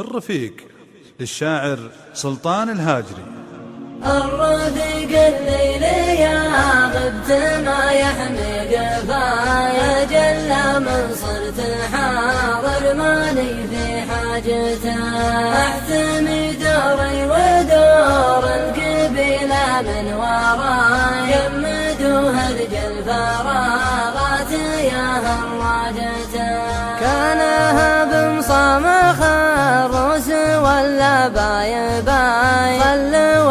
الرفيق للشاعر سلطان الهاجري. الرفيق الليل يا غبت ما يحمي قفايا جل من صرت حاضر ماني في حاجته احتمي دوري ودور القبيلة من وراي يمدوها رجل فراغات يا هراجته كانها بمصامخ الروس ولا باي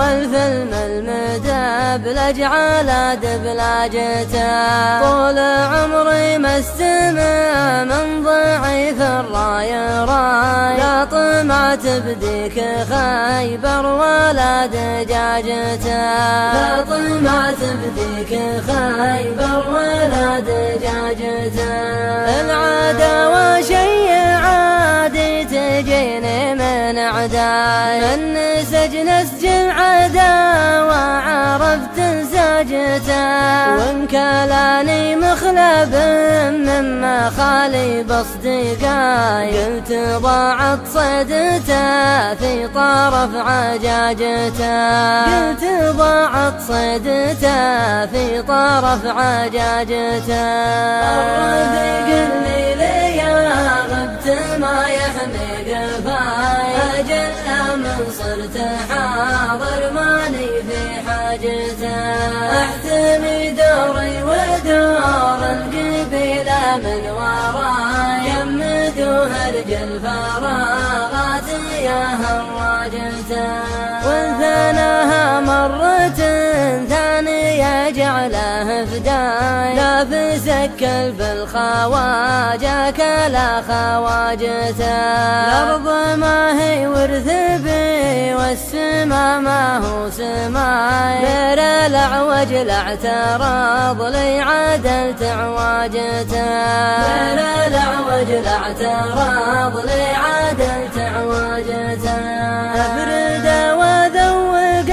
والفيلم المدبلج على دبلاجته طول عمري مستمع من ضعيف الراي لا طمعت بديك خيبر ولا دجاجته لا طمعت بديك خيبر ولا دجاجته العداوة شي عادي تجيني من عداي من سجن عداوة عرفت ساجته وإن كلاني مخلب مما خالي بصدقاي قلت ضاعت صيدته في طرف عجاجته قلت ضاعت صيدته في طرف عجاجته الرفيق الليل يا غبت ما يحمي قفايا جل من صرت حاضر ماني في حاجته احتمي دوري ودور القبيلة من وراي يمدوها رجل فراغات يا هراجته وانثناها مرة ثانية جعله فداي لا بسكل في الخواجة كلا خواجته الأرض ما هي ورث بي والسما ما هو سماي غير الأعوج لاعترض لي عدلت عواجته غير الأعوج لاعترض لي عدلت عواجته أفرد وذوق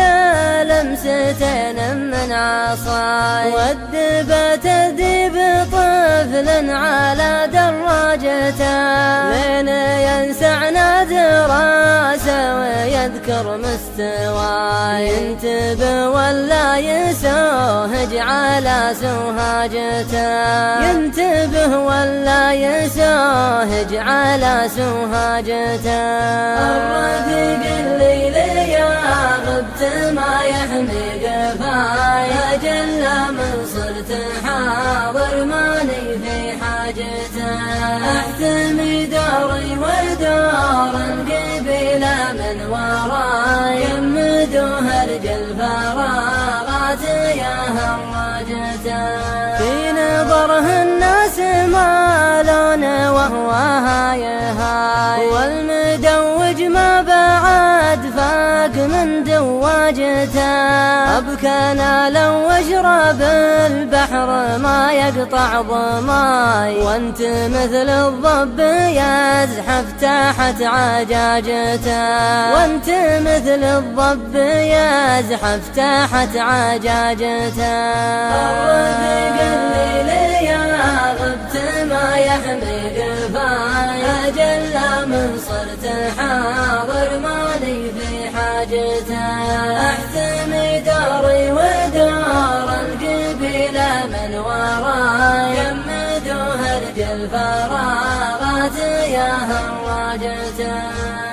لمستين من عصاي والدبت تذيب طفل على دراجته من ينسعنا دراسه ويذكر مستواي ينتبه ولا يسوهج على سوهاجته ينتبه ولا يسوهج على سوهاجته الرفيق الليل يا غبت ما يحمي قفايا جل من صرت حاضر ماني في حاجته احتمي دوري ودور القبيلة من وراي يمدوها رجل فراغات يا هراجته في نظره الناس مالون وهو هاي والمدوج ما بعد فاق من دواجته أبكنا لو أشرب البحر ما يقطع ضماي وانت مثل الضب يزحف تحت عجاجته وانت مثل الضب يزحف تحت عجاجته الرفيق الليل يا غبت ما يحمي قفايا جل من صرت حاضر ماني في حاجته احتمي دوري ودور القبيلة من وراي يمدوها رجل فراغات يا هراجته